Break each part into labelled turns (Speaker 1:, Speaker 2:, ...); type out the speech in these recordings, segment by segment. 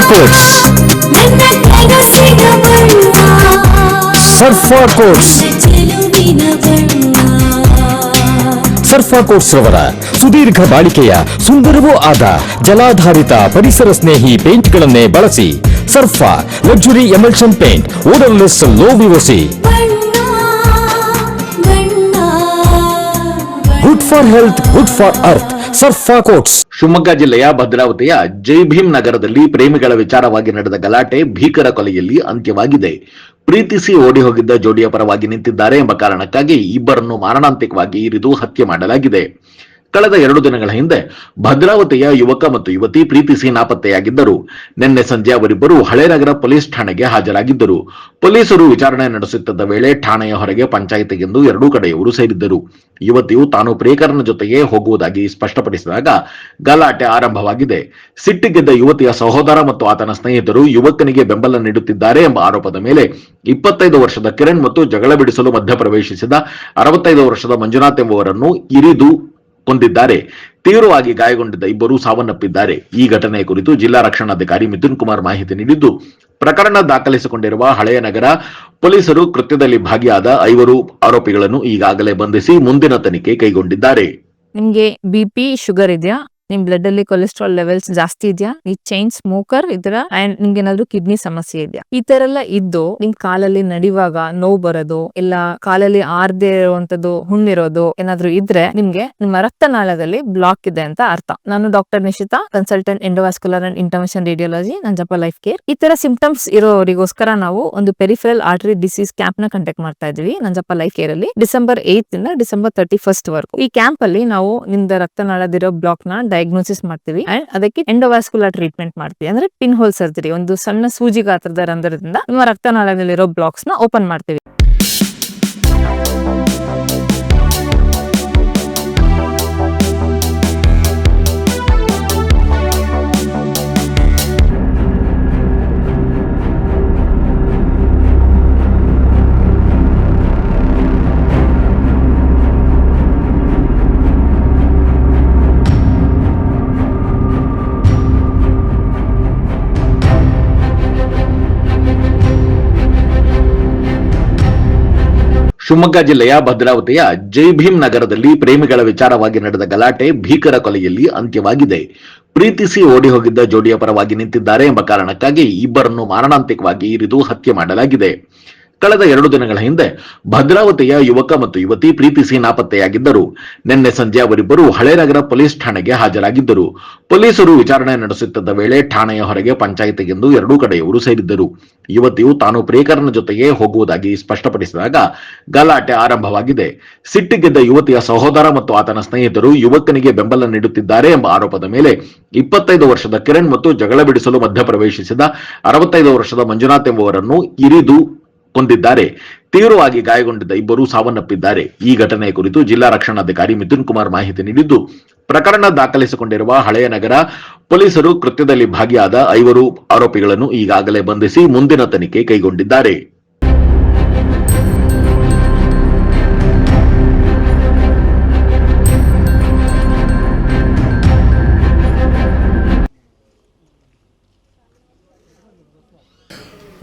Speaker 1: Quotes. ಸರ್ಫಾ quotes. ಸರ್ಫಾ quotes ರವರ ಸುದೀರ್ಘ ಬಾಳಿಕೆಯ ಸುಂದರವೂ ಆದ ಜಲಾಧಾರಿತ ಪರಿಸರ ಸ್ನೇಹಿ ಪೇಂಟ್ಗಳನ್ನೇ ಬಳಸಿ. Sarfa luxury emulsion paint, odourless, low V O C, good for health, good for earth. Sarfa coats.
Speaker 2: Shivamogga ಜಿಲ್ಲೆಯ ಭದ್ರಾವತಿಯ ಜೈ ಭೀಮ್ ನಗರದಲ್ಲಿ ಪ್ರೇಮಿಗಳ ವಿಚಾರವಾಗಿ ನಡೆದ ಗಲಾಟೆ ಭೀಕರ ಕೊಲೆಯಲ್ಲಿ ಅಂತ್ಯವಾಗಿದೆ. ಪ್ರೀತಿಸಿ ಓಡಿ ಹೋಗಿದ್ದ ಜೋಡಿಯ ಪರವಾಗಿ ನಿಂತಿದ್ದಾರೆ ಎಂಬ ಕಾರಣಕ್ಕಾಗಿ ಇಬ್ಬರನ್ನು ಮಾರಣಾಂತಿಕವಾಗಿ ಇರಿದು ಹತ್ಯೆ ಮಾಡಲಾಗಿದೆ. ಕಳೆದ 2 ದಿನಗಳ ಹಿಂದೆ ಭದ್ರಾವತಿಯ ಯುವಕ ಮತ್ತು ಯುವತಿ ಪ್ರೀತಿಸಿ ನಾಪತ್ತೆಯಾಗಿದ್ದರು. ನಿನ್ನೆ ಸಂಜೆ ಅವರಿಬ್ಬರು ಹಳೇನಗರ ಪೊಲೀಸ್ ಠಾಣೆಗೆ ಹಾಜರಾಗಿದ್ದರು. ಪೊಲೀಸರು ವಿಚಾರಣೆ ನಡೆಸುತ್ತಿದ್ದ ವೇಳೆ ಠಾಣೆಯ ಹೊರಗೆ ಪಂಚಾಯಿತಿಗೆಂದು ಎರಡೂ ಕಡೆಯವರು ಸೇರಿದ್ದರು. ಯುವತಿಯು ತಾನು ಪ್ರಿಯಕರನ ಜೊತೆಗೆ ಹೋಗುವುದಾಗಿ ಸ್ಪಷ್ಟಪಡಿಸಿದಾಗ ಗಲಾಟೆ ಆರಂಭವಾಗಿದೆ. ಸಿಟ್ಟಿಗೆದ್ದ ಯುವತಿಯ ಸಹೋದರ ಮತ್ತು ಆತನ ಸ್ನೇಹಿತರು ಯುವಕನಿಗೆ ಬೆಂಬಲ ನೀಡುತ್ತಿದ್ದಾರೆ ಎಂಬ ಆರೋಪದ ಮೇಲೆ 25 ವರ್ಷದ ಕಿರಣ್ ಮತ್ತು ಜಗಳ ಬಿಡಿಸಲು ಮಧ್ಯಪ್ರವೇಶಿಸಿದ 65 ವರ್ಷದ ಮಂಜುನಾಥ್ ಎಂಬುವರನ್ನು ಇರಿದು ಕೊಂದಿದ್ದಾರೆ. ತೀವ್ರವಾಗಿ ಗಾಯಗೊಂಡಿದ್ದ ಇಬ್ಬರು ಸಾವನ್ನಪ್ಪಿದ್ದಾರೆ. ಈ ಘಟನೆಯ ಕುರಿತು ಜಿಲ್ಲಾ ರಕ್ಷಣಾಧಿಕಾರಿ ಮಿಥುನ್ ಕುಮಾರ್ ಮಾಹಿತಿ ನೀಡಿದ್ದು, ಪ್ರಕರಣ ದಾಖಲಿಸಿಕೊಂಡಿರುವ ಹಳೆಯ ನಗರ ಪೊಲೀಸರು ಕೃತ್ಯದಲ್ಲಿ ಭಾಗಿಯಾದ 5 ಆರೋಪಿಗಳನ್ನು ಈಗಾಗಲೇ ಬಂಧಿಸಿ ಮುಂದಿನ ತನಿಖೆ ಕೈಗೊಂಡಿದ್ದಾರೆ.
Speaker 3: ನಿಮ್ಗೆ BP ಶುಗರ್ ಇದೆಯಾ, ನಿಮ್ ಬ್ಲಡ್ ಅಲ್ಲಿ ಕೊಲೆಸ್ಟ್ರಾಲ್ ಲೆವೆಲ್ಸ್ ಜಾಸ್ತಿ ಇದೆಯಾ, ಈ ಚೈನ್ ಸ್ಮೋಕರ್ ಇದ್ರ ಅಂಡ್ ನಿಮ್ಗೆ ಏನಾದ್ರು ಕಿಡ್ನಿ ಸಮಸ್ಯೆ ಇದೆಯಾ, ಈ ತರ ಎಲ್ಲ ಇದ್ದು ನಿಮ್ ಕಾಲಲ್ಲಿ ನಡೆಯುವಾಗ ನೋವು ಬರೋದು, ಇಲ್ಲ ಕಾಲಲ್ಲಿ ಆರ್ದೇ ಇರುವಂತದ್ದು ಹುಣ್ಣಿರೋದು ಏನಾದ್ರು ಇದ್ರೆ ನಿಮ್ಗೆ ನಿಮ್ಮ ರಕ್ತನಾಳದಲ್ಲಿ ಬ್ಲಾಕ್ ಇದೆ ಅಂತ ಅರ್ಥ. ನಾನು doctor Nishita, consultant endovascular and intervention radiology, Nanjappa life care. ಈ ತರ ಸಿಂಪ್ಟಮ್ಸ್ ಇರೋರಿಗೋಸ್ಕರ ನಾವು ಒಂದು ಪೆರಿಫೆರಲ್ ಆರ್ಟರಿ ಡಿಸೀಸ್ ಕ್ಯಾಂಪ್ ನ ಕಂಡಕ್ಟ್ ಮಾಡ್ತಾ ಇದೀವಿ ನಂಜಪ್ಪ ಲೈಫ್ ಕೇರ್ ಅಲ್ಲಿ ಡಿಸೆಂಬರ್ 8 ಇಂದ ಡಿಸೆಂಬರ್ 31 ವರೆಗೂ. ಈ ಕ್ಯಾಂಪ್ ಅಲ್ಲಿ ನಾವು ನಿಮ್ದ ರಕ್ತನಾಳದಿರೋ ಬ್ಲಾಕ್ ನ ಡಯಾಗ್ನೋಸಿಸ್ ಮಾಡ್ತೀವಿ ಅಂಡ್ ಅದಕ್ಕೆ ಎಂಡೋವಾಸ್ಕ್ಯುಲರ್ ಟ್ರೀಟ್ಮೆಂಟ್ ಮಾಡ್ತೀವಿ. ಅಂದ್ರೆ ಪಿನ್ ಹೋಲ್ ಸರ್ಜರಿ, ಒಂದು ಸಣ್ಣ ಸೂಜಿ ಗಾತ್ರದ ರಂಧ್ರದಿಂದ ನಿಮ್ಮ ರಕ್ತನಾಳದಲ್ಲಿರೋ ಬ್ಲಾಕ್ಸ್ ನ ಓಪನ್ ಮಾಡ್ತೀವಿ.
Speaker 2: ಶಿವಮೊಗ್ಗ ಜಿಲ್ಲೆಯ ಭದ್ರಾವತಿಯ ಜೈ ಭೀಮ್ ನಗರದಲ್ಲಿ ಪ್ರೇಮಿಗಳ ವಿಚಾರವಾಗಿ ನಡೆದ ಗಲಾಟೆ ಭೀಕರ ಕೊಲೆಯಲ್ಲಿ ಅಂತ್ಯವಾಗಿದೆ. ಪ್ರೀತಿಸಿ ಓಡಿ ಹೋಗಿದ್ದ ಜೋಡಿಯ ಪರವಾಗಿ ನಿಂತಿದ್ದಾರೆ ಎಂಬ ಕಾರಣಕ್ಕಾಗಿ ಇಬ್ಬರನ್ನು ಮಾರಣಾಂತಿಕವಾಗಿ ಇರಿದು ಹತ್ಯೆ ಮಾಡಲಾಗಿದೆ. ಕಳೆದ 2 ದಿನಗಳ ಹಿಂದೆ ಭದ್ರಾವತಿಯ ಯುವಕ ಮತ್ತು ಯುವತಿ ಪ್ರೀತಿಸಿ ನಾಪತ್ತೆಯಾಗಿದ್ದರು. ನಿನ್ನೆ ಸಂಜೆ ಅವರಿಬ್ಬರು ಹಳೇನಗರ ಪೊಲೀಸ್ ಠಾಣೆಗೆ ಹಾಜರಾಗಿದ್ದರು. ಪೊಲೀಸರು ವಿಚಾರಣೆ ನಡೆಸುತ್ತಿದ್ದ ವೇಳೆ ಠಾಣೆಯ ಹೊರಗೆ ಪಂಚಾಯಿತಿಗೆಂದು ಎರಡೂ ಕಡೆಯವರು ಸೇರಿದ್ದರು. ಯುವತಿಯು ತಾನು ಪ್ರಿಯಕರನ ಜೊತೆಗೆ ಹೋಗುವುದಾಗಿ ಸ್ಪಷ್ಟಪಡಿಸಿದಾಗ ಗಲಾಟೆ ಆರಂಭವಾಗಿದೆ. ಸಿಟ್ಟಿಗೆದ್ದ ಯುವತಿಯ ಸಹೋದರ ಮತ್ತು ಆತನ ಸ್ನೇಹಿತರು ಯುವಕನಿಗೆ ಬೆಂಬಲ ನೀಡುತ್ತಿದ್ದಾರೆ ಎಂಬ ಆರೋಪದ ಮೇಲೆ 25 ವರ್ಷದ ಕಿರಣ್ ಮತ್ತು ಜಗಳ ಬಿಡಿಸಲು ಮಧ್ಯಪ್ರವೇಶಿಸಿದ 65 ವರ್ಷದ ಮಂಜುನಾಥ್ ಎಂಬುವರನ್ನು ಇರಿದು ಕೊಂದಿದ್ದಾರೆ. ತೀವ್ರವಾಗಿ ಗಾಯಗೊಂಡಿದ್ದ ಇಬ್ಬರು ಸಾವನ್ನಪ್ಪಿದ್ದಾರೆ. ಈ ಘಟನೆಯ ಕುರಿತು ಜಿಲ್ಲಾ ರಕ್ಷಣಾಧಿಕಾರಿ ಮಿಥುನ್ ಕುಮಾರ್ ಮಾಹಿತಿ ನೀಡಿದ್ದು, ಪ್ರಕರಣ ದಾಖಲಿಸಿಕೊಂಡಿರುವ ಹಳೆಯ ನಗರ ಪೊಲೀಸರು ಕೃತ್ಯದಲ್ಲಿ ಭಾಗಿಯಾದ 5 ಆರೋಪಿಗಳನ್ನು ಈಗಾಗಲೇ ಬಂಧಿಸಿ ಮುಂದಿನ ತನಿಖೆ ಕೈಗೊಂಡಿದ್ದಾರೆ.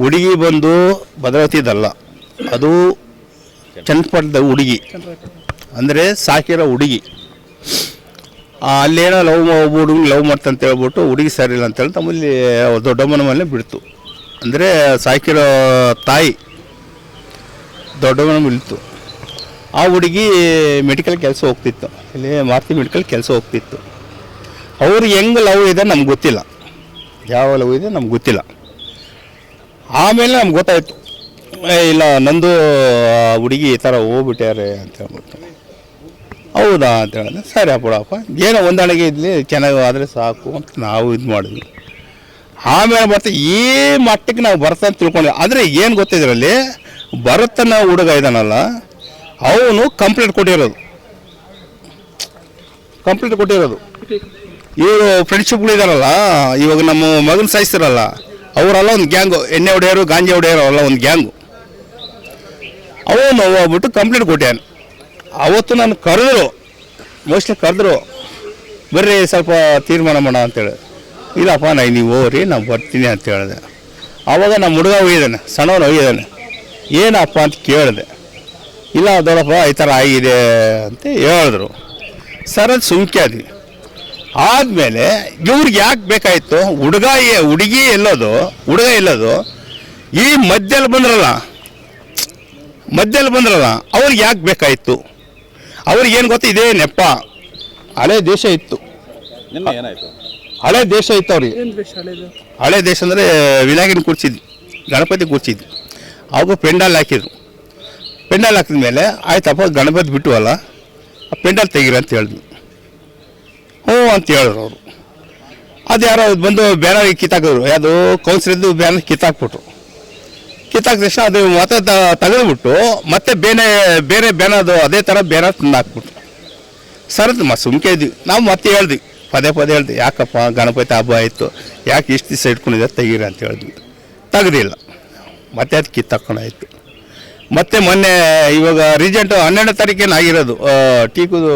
Speaker 4: ಹುಡುಗಿ ಬಂದು ಭದ್ರಾವತಿದಲ್ಲ, ಅದು ಚನ್ನಪಟ್ಟಣದ ಹುಡುಗಿ, ಅಂದರೆ ಸಾಕಿರೋ ಹುಡುಗಿ. ಅಲ್ಲೇನೋ ಹುಡುಗಿ ಲವ್ ಮಾಡ್ತಂತ ಹೇಳ್ಬಿಟ್ಟು ಹುಡುಗಿ ಸರಿ ಇಲ್ಲ ಅಂತೇಳಿ ತಮ್ಮಲ್ಲಿ ದೊಡ್ಡಮ್ಮನ ಮೇಲೆ ಬಿಡ್ತು. ಅಂದರೆ ಸಾಕಿರೋ ತಾಯಿ ದೊಡ್ಡಮ್ಮನ ಬಿಡ್ತು. ಆ ಹುಡುಗಿ ಮೆಡಿಕಲ್ ಕೆಲಸ ಹೋಗ್ತಿತ್ತು, ಇಲ್ಲಿ ಮಾರುತಿ ಮೆಡಿಕಲ್ ಕೆಲಸ ಹೋಗ್ತಿತ್ತು. ಅವ್ರಿಗೆ ಹೆಂಗೆ ಲವ್ ಇದೆ ನಮ್ಗೆ ಗೊತ್ತಿಲ್ಲ, ಯಾವ ಲವ್ ಇದೆ ನಮ್ಗೆ ಗೊತ್ತಿಲ್ಲ. ಆಮೇಲೆ ನಮ್ಗೆ ಗೊತ್ತಾಯಿತು, ಇಲ್ಲ ನಂದು ಹುಡುಗಿ ಈ ಥರ ಹೋಗ್ಬಿಟ್ಟಾರೆ ಅಂತ ಹೇಳ್ಬಿಟ್ಟು. ಹೌದಾ ಅಂತ ಹೇಳಿದ್ರೆ ಸರಿ ಬಿಡಪ್ಪ, ಏನೋ ಹೊಂದಾಣಿಕೆ ಇದ್ಲಿ ಚೆನ್ನಾಗಿ ಆದರೆ ಸಾಕು ಅಂತ ನಾವು ಇದು ಮಾಡಿದ್ವಿ. ಆಮೇಲೆ ಬರ್ತಾ ಈ ಮಟ್ಟಕ್ಕೆ ನಾವು ಬರ್ತಾನೆ ತಿಳ್ಕೊಂಡ್ವಿ. ಆದರೆ ಏನು ಗೊತ್ತಿದ್ರಲ್ಲಿ ಭರತನ ಹುಡುಗ ಇದ್ದಾನಲ್ಲ, ಅವನು ಕಂಪ್ಲೇಂಟ್ ಕೊಟ್ಟಿರೋದು. ಇವರು ಫ್ರೆಂಡ್ಶಿಪ್ಗಳಿದಾರಲ್ಲ, ಇವಾಗ ನಮ್ಮ ಮಗನ ಸಾಯಿಸ್ತಾರಲ್ಲ, ಅವರೆಲ್ಲ ಒಂದು ಗ್ಯಾಂಗು, ಎಣ್ಣೆ ಹೊಡೆಯೋರು ಗಾಂಜಾ ಹೊಡೆಯೋರು ಅವೆಲ್ಲ ಒಂದು ಗ್ಯಾಂಗು. ಅವನು ಹೋಗ್ಬಿಟ್ಟು ಕಂಪ್ಲೇಂಟ್ ಕೊಟ್ಟಾನೆ. ಅವತ್ತು ನಾನು ಕರೆದ್ರು, ಮೋಸ್ಟ್ಲಿ ಕರೆದ್ರು, ಬರ್ರಿ ಸ್ವಲ್ಪ ತೀರ್ಮಾನ ಮಾಡೋಣ ಅಂತೇಳಿ. ಇಲ್ಲಪ್ಪ ನೀವು ಹೋಗ್ರಿ ನಾವು ಬರ್ತೀನಿ ಅಂತ ಹೇಳಿದೆ. ಆವಾಗ ನಮ್ಮ ಹುಡುಗ ಹೋಗಿದ್ದಾನೆ, ಸಣ್ಣವನು ಹೋಗಿದ್ದಾನೆ. ಏನಪ್ಪ ಅಂತ ಕೇಳಿದೆ. ಇಲ್ಲ ದೊಡ್ಡಪ್ಪ ಈ ಥರ ಆಗಿದೆ ಅಂತ ಹೇಳಿದ್ರು. ಸರ್ ಅದು ಸುಮ್ಕೆ ಆದ್ವಿ. ಆದಮೇಲೆ ಇವ್ರಿಗೆ ಯಾಕೆ ಬೇಕಾಯಿತು? ಹುಡುಗಿ ಎಲ್ಲೋದು, ಹುಡುಗ ಎಲ್ಲೋದು ಈ ಮಧ್ಯದಲ್ಲಿ ಬಂದ್ರಲ್ಲ ಅವ್ರಿಗೆ ಯಾಕೆ ಬೇಕಾಯಿತು? ಅವ್ರಿಗೇನು ಗೊತ್ತ, ಇದೇ ನೆಪ. ಹಳೆ ದೇಶ ಇತ್ತು, ಹಳೆ ದೇಶ ಇತ್ತು ಅವ್ರಿಗೆ. ಹಳೆ ದೇಶ ಅಂದರೆ ವಿನಾಯಕನ ಕೂರ್ಸಿದ್ವಿ, ಗಣಪತಿ ಕೂರ್ಸಿದ್ವಿ. ಅವಾಗ ಪೆಂಡಾಲ್ ಹಾಕಿದ್ರು. ಪೆಂಡಾಲ್ ಹಾಕಿದ ಮೇಲೆ ಆಯ್ತಪ್ಪ ಗಣಪತಿ ಬಿಟ್ಟುವಲ್ಲ, ಆ ಪೆಂಡಾಲ್ ತೆಗೀರಿ ಅಂತ ಹೇಳಿದ್ವಿ. ಹ್ಞೂ ಅಂತ ಹೇಳಿದ್ರು ಅವರು. ಅದು ಯಾರೋ ಬಂದು ಬ್ಯಾನರ್ ಕಿತ್ತಾಕಿದ್ರು, ಯಾವುದು ಕೌನ್ಸಿಲಿದ್ದು ಬ್ಯಾನರ್ ಕಿತ್ತಾಕ್ಬಿಟ್ರು. ಕಿತ್ತಾಕಿದ ತಕ್ಷಣ ಅದು ಮತ್ತೆ ತೆಗೆದುಬಿಟ್ಟು ಮತ್ತೆ ಬೇರೆ ಬ್ಯಾನರ್ದು ಅದೇ ಥರ ಬ್ಯಾನರ್ ತಂದು ಹಾಕ್ಬಿಟ್ರು. ಸರ್ ಸುಮ್ಕೆ ಇದ್ವಿ. ನಾವು ಮತ್ತೆ ಹೇಳ್ದ್ವಿ, ಪದೇ ಹೇಳ್ದ್ವಿ, ಯಾಕಪ್ಪ ಗಣಪತಿ ಹಬ್ಬ ಆಯಿತು, ಯಾಕೆ ಇಷ್ಟು ದಿವಸ ಇಟ್ಕೊಂಡಿದ್ದೆ, ತೆಗೀರಿ ಅಂತ ಹೇಳಿದ್ವಿ. ತೆಗ್ದಿಲ್ಲ, ಮತ್ತೆ ಅದು ಕಿತ್ತಾಕೊಂಡಾಯ್ತು. ಮತ್ತು ಮೊನ್ನೆ ಇವಾಗ ರೀಸೆಂಟು 12ನೇ ತಾರೀಕೇನು ಆಗಿರೋದು ಟೀಕುದು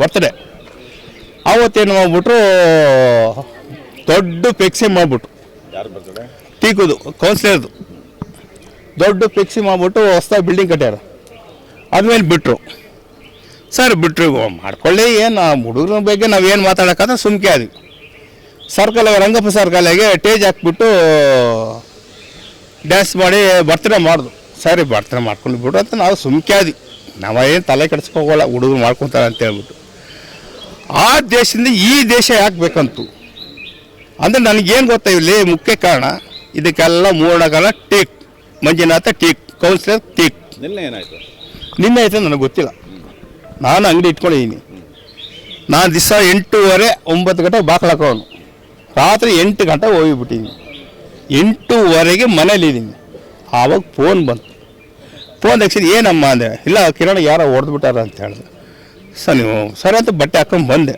Speaker 4: ಬರ್ತಡೇ. ಆವತ್ತೇನು ಮಾಡ್ಬಿಟ್ರು, ದೊಡ್ಡ ಫ್ಲೆಕ್ಸಿ ಮಾಡಿಬಿಟ್ರು. ಟೀಕುದು ಕೌನ್ಸಿಲರ್ದು ದೊಡ್ಡ ಫ್ಲೆಕ್ಸಿ ಮಾಡಿಬಿಟ್ಟು ಹೊಸ್ದಾಗಿ ಬಿಲ್ಡಿಂಗ್ ಕಟ್ಟ್ಯಾರ. ಆದ್ಮೇಲೆ ಬಿಟ್ಟರು. ಸರ್ ಬಿಟ್ಟರು, ಮಾಡ್ಕೊಳ್ಳಿ, ಏನು ಹುಡುಗರ ಬಗ್ಗೆ ನಾವೇನು ಮಾತಾಡೋಕ್ಕಂತ ಸುಮ್ಕೆ ಆದ್ವಿ. ಸರ್ಕಲ್ ರಂಗಪ್ಪ ಸರ್ಕಲ್ಗೆ ಟೇಜ್ ಹಾಕ್ಬಿಟ್ಟು ಡ್ಯಾನ್ಸ್ ಮಾಡಿ ಬರ್ತಡೇ ಮಾಡಿದ್ರು. ಸರಿ ಬರ್ತಡೇ ಮಾಡ್ಕೊಂಡು ಬಿಡು ಅಂತ ನಾವು ಸುಮ್ಕೆ ಆದ್ವಿ. ನಾವೇನು ತಲೆ ಕೆಡಿಸ್ಕೋಗೋಲ್ಲ, ಹುಡುಗರು ಮಾಡ್ಕೊತಾರೆ ಅಂತ ಹೇಳ್ಬಿಟ್ಟು. ಆ ದೇಶದಿಂದ ಈ ದೇಶ ಯಾಕೆ ಬೇಕಂತು ಅಂದರೆ ನನಗೇನು ಗೊತ್ತಾ, ಇಲ್ಲಿ ಮುಖ್ಯ ಕಾರಣ ಇದಕ್ಕೆಲ್ಲ ಮೂರನೇ ಟೀಕ್ ಮಂಜುನಾಥ ಟೀಕ್, ಕೌನ್ಸಿಲರ್ ಟೀಕ್. ನಿನ್ನೆ ಆಯಿತು ನನಗೆ ಗೊತ್ತಿಲ್ಲ. ನಾನು ಅಂಗಡಿ ಇಟ್ಕೊಂಡಿದ್ದೀನಿ. ನಾನು ದಿವಸ 8:30 9 ಗಂಟೆಗೆ ಬಾಕ್ಲು ಹಾಕೋನು. ರಾತ್ರಿ 8 ಗಂಟೆಗೆ ಹೋಗಿಬಿಟ್ಟಿದ್ದೀನಿ. 8:30ಗೆ ಮನೇಲಿದ್ದೀನಿ. ಆವಾಗ ಫೋನ್ ಬಂತು. ಫೋನ್ ತಕ್ಷಣ ಏನಮ್ಮ ಅಂದೆ. ಇಲ್ಲ ಕಿರಣ ಯಾರೋ ಹೊಡೆದ್ಬಿಟ್ಟಾರ ಅಂತ ಹೇಳಿದೆ. ಸರ್ ನೀವು ಸರಿ ಅಂತ ಬಟ್ಟೆ ಹಾಕೊಂಡು ಬಂದೆ.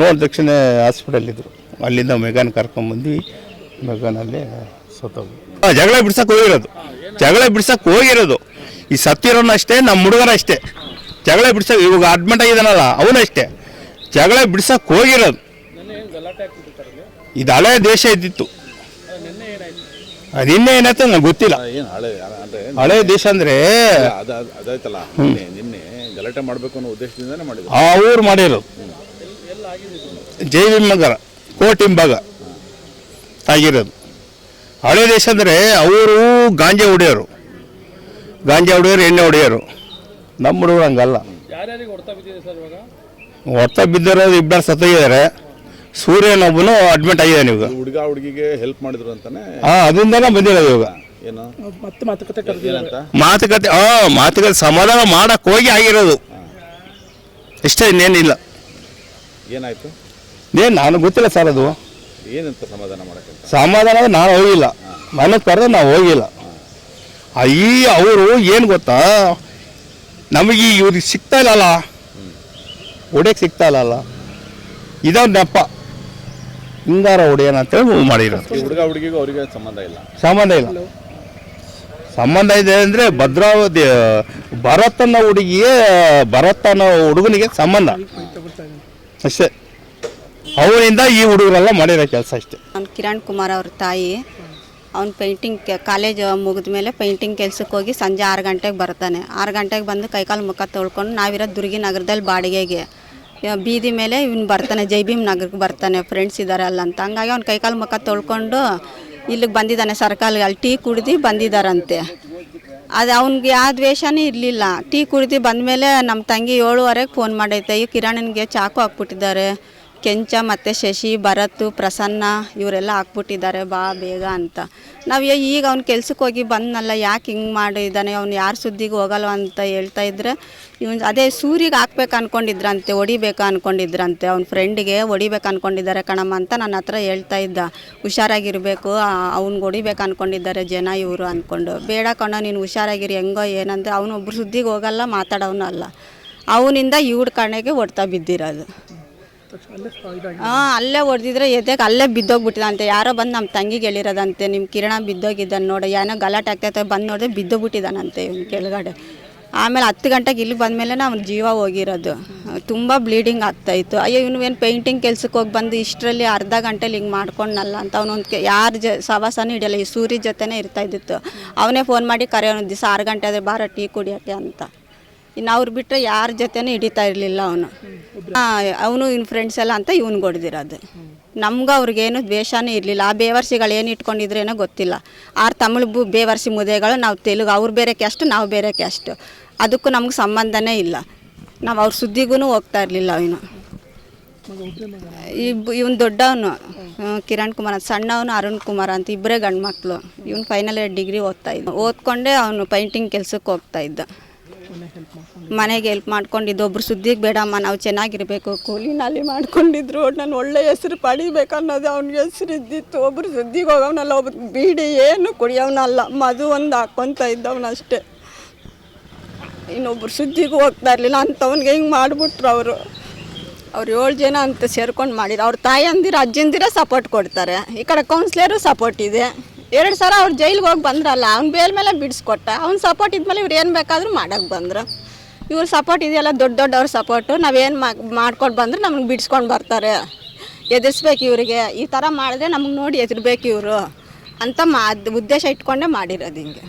Speaker 4: ನೋಡಿದ ತಕ್ಷಣ ಹಾಸ್ಪಿಟಲ್ಲಿದ್ದರು. ಅಲ್ಲಿಂದ ಮೆಗಾನ್ ಕರ್ಕೊಂಬಂದ್ವಿ. ಮೆಗಾನಲ್ಲಿ ಸತ್ತೋಗಿ ಜಗಳ ಬಿಡ್ಸಕ್ಕೆ ಹೋಗಿರೋದು. ಈ ಸತ್ತಿರೋನು ಅಷ್ಟೇ, ನಮ್ಮ ಹುಡುಗನ ಅಷ್ಟೇ. ಜಗಳ ಬಿಡ್ಸಕ್ಕೆ ಇವಾಗ ಅಡ್ಮಿಟ್ ಆಗಿದ್ದಾನಲ್ಲ ಅವನು ಅಷ್ಟೇ. ಜಗಳ ಬಿಡ್ಸಕ್ಕೆ ಹೋಗಿರೋದು. ಇದು ಹಳೆ ದೇಶ ಇದ್ದಿತ್ತು. ನಿನ್ನೆ ಏನಾಯ್ತು ನನಗೆ ಗೊತ್ತಿಲ್ಲ. ಹಳೆ ದೇಶ ಅಂದರೆ
Speaker 5: ಗಲಾಟೆ ಮಾಡಬೇಕು ಅನ್ನೋ ಉದ್ದೇಶದಿಂದನೇ ಮಾಡಿದ್ರು.
Speaker 4: ಅವ್ರು ಮಾಡಿರೋದು ಜೈವಿಮ್ ನಗರ ಕೋರ್ಟ್ ಹಿಂಭಾಗ ಆಗಿರೋದು. ಹಳೆ ದೇಶ ಅಂದರೆ ಅವರು ಗಾಂಜಾ ಹೊಡೆಯೋರು, ಎಣ್ಣೆ ಹೊಡೆಯೋರು. ನಮ್ಮ ಹುಡುಗರು ಹಂಗಲ್ಲ. ಹೊಡ್ತಾ ಬಿದ್ದಿರೋದು 2 ಸತ್ತೋಗಿದ್ದಾರೆ. ಸೂರ್ಯನೊಬ್ಬನು ಅಡ್ಮಿಟ್ ಆಗಿದ್ದಾನೆ ಇವಾಗ.
Speaker 5: ಹುಡುಗಿಗೆ ಹೆಲ್ಪ್ ಮಾಡಿದ್ರು ಅಂತಾನೆ.
Speaker 4: ಅದರಿಂದನೇ ಬಂದಿರೋದು ಇವಾಗ.
Speaker 5: ಏನು
Speaker 4: ಮಾತುಕತೆ ಸಮಾಧಾನ ಮಾಡಕ್ ಹೋಗಿ ಆಗಿರೋದು ಇಷ್ಟೇ, ಇನ್ನೇನಿಲ್ಲ.
Speaker 5: ಏನಾಯ್ತು
Speaker 4: ನಾನು ಗೊತ್ತಿಲ್ಲ ಸರ್. ಅದು
Speaker 5: ಏನಂತ ಸಮಾಧಾನ
Speaker 4: ನಾನು ಹೋಗಿಲ್ಲ. ನನಗೆ ಕರೆದು ನಾವು ಹೋಗಿಲ್ಲ. ಅವರು ಏನು ಗೊತ್ತಾ, ನಮಗೆ ಇವ್ರಿಗೆ ಸಿಗ್ತಾ ಇಲ್ಲಲ್ಲ, ಹೊಡೆಯಕ್ಕೆ ಸಿಗ್ತಾ ಇಲ್ಲಲ್ಲ, ಇದೊಂದು ನೆಪ. ಹಿಂಗಾರ ಹೊಡೆಯೋಣ ಅಂತೇಳಿ ಮಾಡಿರೋದು.
Speaker 5: ಹುಡುಗಿಗೂ ಅವರಿಗೆ
Speaker 4: ಸಂಬಂಧ ಇದೆ ಅಂದರೆ ಭದ್ರಾವತಿ ಭರತನ ಹುಡುಗನಿಗೆ ಸಂಬಂಧ ಅಷ್ಟೇ. ಅವನಿಂದ ಈ ಹುಡುಗರೆಲ್ಲ ಮಾಡಿರೋ ಕೆಲಸ ಅಷ್ಟೇ.
Speaker 6: ನಾನು ಕಿರಣ್ ಕುಮಾರ್ ಅವ್ರ ತಾಯಿ. ಅವ್ನು ಪೇಂಟಿಂಗ್ ಕಾಲೇಜ್ ಮುಗಿದ ಮೇಲೆ ಪೇಂಟಿಂಗ್ ಕೆಲ್ಸಕ್ಕೆ ಹೋಗಿ ಸಂಜೆ 6 ಗಂಟೆಗೆ ಬರ್ತಾನೆ. 6 ಗಂಟೆಗೆ ಬಂದು ಕೈಕಾಲು ಮುಖ ತೊಳ್ಕೊಂಡು ನಾವಿರೋದು ದುರ್ಗಿ ನಗರದಲ್ಲಿ ಬಾಡಿಗೆಗೆ. ಬೀದಿ ಮೇಲೆ ಇವ್ನು ಬರ್ತಾನೆ, ಜೈಭೀಮ್ ನಗರಕ್ಕೆ ಬರ್ತಾನೆ, ಫ್ರೆಂಡ್ಸ್ ಇದ್ದಾರೆ ಅಲ್ಲ ಅಂತ. ಹಂಗಾಗಿ ಅವ್ನು ಕೈಕಾಲು ಮುಖ ತೊಳ್ಕೊಂಡು ಇಲ್ಲಿಗೆ ಬಂದಿದ್ದಾನೆ, ಸರ್ಕಲ್ಗೆ. ಅಲ್ಲಿ ಟೀ ಕುಡ್ದು ಬಂದಿದ್ದಾರಂತೆ. ಅದು ಅವ್ನಿಗೆ ಯಾವ ದ್ವೇಷನೇ ಇರಲಿಲ್ಲ. ಟೀ ಕುಡ್ದು ಬಂದಮೇಲೆ ನಮ್ಮ ತಂಗಿ 7:15ಗೆ ಫೋನ್ ಮಾಡೈತೆ, ಈ ಕಿರಣನಿಗೆ ಚಾಕು ಹಾಕ್ಬಿಟ್ಟಿದ್ದಾರೆ, ಕೆಂಚ ಮತ್ತು ಶಶಿ, ಭರತ್, ಪ್ರಸನ್ನ ಇವರೆಲ್ಲ ಹಾಕ್ಬಿಟ್ಟಿದ್ದಾರೆ, ಬಾ ಬೇಗ ಅಂತ. ನಾವು ಈಗ ಅವ್ನು ಕೆಲ್ಸಕ್ಕೆ ಹೋಗಿ ಬಂದನಲ್ಲ, ಯಾಕೆ ಹಿಂಗೆ ಮಾಡಿದ್ದಾನೆ, ಅವ್ನು ಯಾರು ಸುದ್ದಿಗೆ ಹೋಗಲ್ಲ ಅಂತ ಹೇಳ್ತಾ ಇದ್ರೆ, ಇವನು ಅದೇ ಸೂರಿಗೆ ಹಾಕ್ಬೇಕು ಅಂದ್ಕೊಂಡಿದ್ರಂತೆ, ಹೊಡಿಬೇಕು ಅಂದ್ಕೊಂಡಿದ್ರಂತೆ. ಅವ್ನ ಫ್ರೆಂಡಿಗೆ ಹೊಡಿಬೇಕು ಅಂದ್ಕೊಂಡಿದ್ದಾರೆ ಕಣಮ್ಮ ಅಂತ ನನ್ನ ಹತ್ರ ಹೇಳ್ತಾ ಇದ್ದ. ಹುಷಾರಾಗಿರಬೇಕು, ಅವ್ನಿಗೆ ಹೊಡಿಬೇಕು ಅಂದ್ಕೊಂಡಿದ್ದಾರೆ ಜನ ಇವರು ಅಂದ್ಕೊಂಡು. ಬೇಡ ಕಣ ನೀನು ಹುಷಾರಾಗಿರಿ, ಹೆಂಗೋ ಏನಂತ. ಅವನೊಬ್ರು ಸುದ್ದಿಗೆ ಹೋಗಲ್ಲ, ಮಾತಾಡೋನು ಅಲ್ಲ. ಅವನಿಂದ ಇವ್ರ ಕಣೆಗೆ ಹೊಡ್ತಾ ಬಿದ್ದಿರೋದು. ಅಲ್ಲೇ ಹೊಡೆದಿದ್ರೆ ಎದೆಗೆ ಅಲ್ಲೇ ಬಿದ್ದೋಗ್ಬಿಟ್ಟಿದಂತೆ. ಯಾರೋ ಬಂದು ನಮ್ಮ ತಂಗಿಗೆ ಹೇಳಿರೋದಂತೆ, ನಿಮ್ಮ ಕಿರಣ ಬಿದ್ದೋಗಿದ್ದಾನೆ ನೋಡಿ, ಏನೋ ಗಲಾಟೆ ಆಗ್ತೈತೆ, ಬಂದು ನೋಡಿದ್ರೆ ಬಿದ್ದೋಗ್ಬಿಟ್ಟಿದ್ದಾನಂತೆ ಇವ್ನು ಕೆಳಗಡೆ. ಆಮೇಲೆ 10 ಗಂಟೆಗೆ ಇಲ್ಲಿ ಬಂದಮೇಲೆ ಅವ್ನ ಜೀವ ಹೋಗಿರೋದು. ತುಂಬ ಬ್ಲೀಡಿಂಗ್ ಆಗ್ತಾಯಿತ್ತು. ಅಯ್ಯೋ ಇವನು ಏನು ಪೇಂಟಿಂಗ್ ಕೆಲ್ಸಕ್ಕೆ ಹೋಗಿ ಬಂದು ಇಷ್ಟರಲ್ಲಿ ಅರ್ಧ ಗಂಟೆಲಿ ಹಿಂಗೆ ಮಾಡ್ಕೊಂಡಲ್ಲ ಅಂತ ಅವನೊಂದು ಯಾರ ಸವಾಸನೂ ಹಿಡಿಯಲ್ಲ. ಈ ಸೂರ್ಯ ಜೊತೆನೇ ಇರ್ತಾಯಿದ್ದಿತ್ತು. ಅವನೇ ಫೋನ್ ಮಾಡಿ ಕರೆಯೋನು ದಿವಸ 6 ಗಂಟೆ ಆದರೆ ಬಾರ ಟೀ ಕುಡಿಯೋಕ್ಕೆ ಅಂತ. ಇನ್ನು ಅವ್ರು ಬಿಟ್ಟರೆ ಯಾರ ಜೊತೆನೂ ಹಿಡಿತಾ ಇರಲಿಲ್ಲ ಅವನು. ಅವನು ಇವ್ನ ಫ್ರೆಂಡ್ಸ್ ಎಲ್ಲ ಅಂತ ಇವ್ನಿಗೆ ಹೊಡೆದಿರೋದು. ನಮ್ಗೆ ಅವ್ರಿಗೇನು ದ್ವೇಷನೇ ಇರಲಿಲ್ಲ. ಆ ಬೇವರ್ಸಿಗಳು ಏನು ಇಟ್ಕೊಂಡಿದ್ರೇನೋ ಗೊತ್ತಿಲ್ಲ. 6 ತಮಿಳು ಬೇವರ್ಸಿ ಮುದೆಗಳು, ನಾವು ತೆಲುಗು. ಅವ್ರು ಬೇರೆ ಕ್ಯಾಸ್ಟ್, ನಾವು ಬೇರೆ ಕ್ಯಾಸ್ಟು. ಅದಕ್ಕೂ ನಮ್ಗೆ ಸಂಬಂಧನೇ ಇಲ್ಲ. ನಾವು ಅವ್ರ ಸುದ್ದಿಗೂ ಹೋಗ್ತಾ ಇರಲಿಲ್ಲ. ಅವನು ಇವನು ದೊಡ್ಡವನು ಕಿರಣ್ ಕುಮಾರ್ ಅಂತ, ಸಣ್ಣವನು ಅರುಣ್ ಕುಮಾರ್ ಅಂತ, ಇಬ್ಬರೇ ಗಂಡು ಮಕ್ಕಳು. ಇವನು ಫೈನಲ್ ಇಯರ್ ಡಿಗ್ರಿ ಓದ್ತಾ ಇದ್ದ. ಓದ್ಕೊಂಡೇ ಅವನು ಪೇಂಟಿಂಗ್ ಕೆಲ್ಸಕ್ಕೆ ಹೋಗ್ತಾ ಇದ್ದ. ಮನೆಗೆ ಹೆಲ್ಪ್ ಮಾಡ್ಕೊಂಡಿದ್ದು. ಒಬ್ರು ಸುದ್ದಿಗೆ ಬೇಡಮ್ಮ ನಾವು ಚೆನ್ನಾಗಿರ್ಬೇಕು, ಕೂಲಿನಲ್ಲಿ ಮಾಡ್ಕೊಂಡಿದ್ರು, ನಾನು ಒಳ್ಳೆ ಹೆಸರು ಪಡಿಬೇಕು ಅನ್ನೋದು ಅವ್ನಿಗೆ ಹೆಸರು ಇದ್ದಿತ್ತು. ಒಬ್ರು ಸುದ್ದಿಗೆ ಹೋಗೋನಲ್ಲ, ಒಬ್ರು ಬೀಡಿ ಏನು ಕುಡಿಯೋನಲ್ಲ, ಮದು ಒಂದು ಹಾಕ್ಕೊತ ಇದ್ದವನಷ್ಟೇ. ಇನ್ನೊಬ್ರು ಸುದ್ದಿಗೂ ಹೋಗ್ತಾ ಇರಲಿಲ್ಲ. ಅಂಥವ್ನಿಗೆ ಹಿಂಗೆ ಮಾಡಿಬಿಟ್ರು ಅವರು. ಅವ್ರು 7 ಜನ ಅಂತ ಸೇರ್ಕೊಂಡು ಮಾಡಿದ್ರು. ಅವ್ರ ತಾಯಿ ಅಂದಿರ ಅಜ್ಜಂದಿರ ಸಪೋರ್ಟ್ ಕೊಡ್ತಾರೆ. ಈ ಕಡೆ ಕೌನ್ಸಿಲರು ಸಪೋರ್ಟ್ ಇದೆ. 2 ಸಲ ಅವ್ರು ಜೈಲಿಗೆ ಹೋಗಿ ಬಂದ್ರಲ್ಲ, ಅವ್ನ ಬೇಲ್ ಮೇಲೆ ಬಿಡಿಸ್ಕೊಟ್ಟ. ಅವ್ನು ಸಪೋರ್ಟ್ ಇದ್ಮೇಲೆ ಇವ್ರು ಏನು ಬೇಕಾದರೂ ಮಾಡೋಕ್ಕೆ ಬಂದರು. ಇವ್ರ ಸಪೋರ್ಟ್ ಇದೆಯಲ್ಲ, ದೊಡ್ಡವ್ರ ಸಪೋರ್ಟು. ನಾವೇನು ಮಾಡ್ಕೊಂಡು ಬಂದ್ರೆ ನಮ್ಗೆ ಬಿಡಿಸ್ಕೊಂಡು ಬರ್ತಾರೆ. ಎದುರಿಸ್ಬೇಕು ಇವರಿಗೆ. ಈ ಥರ ಮಾಡಿದ್ರೆ ನಮ್ಗೆ ನೋಡಿ ಎದುರ್ಬೇಕು ಇವರು ಅಂತ ಉದ್ದೇಶ ಇಟ್ಕೊಂಡೇ ಮಾಡಿರೋದು ಹಿಂಗೆ.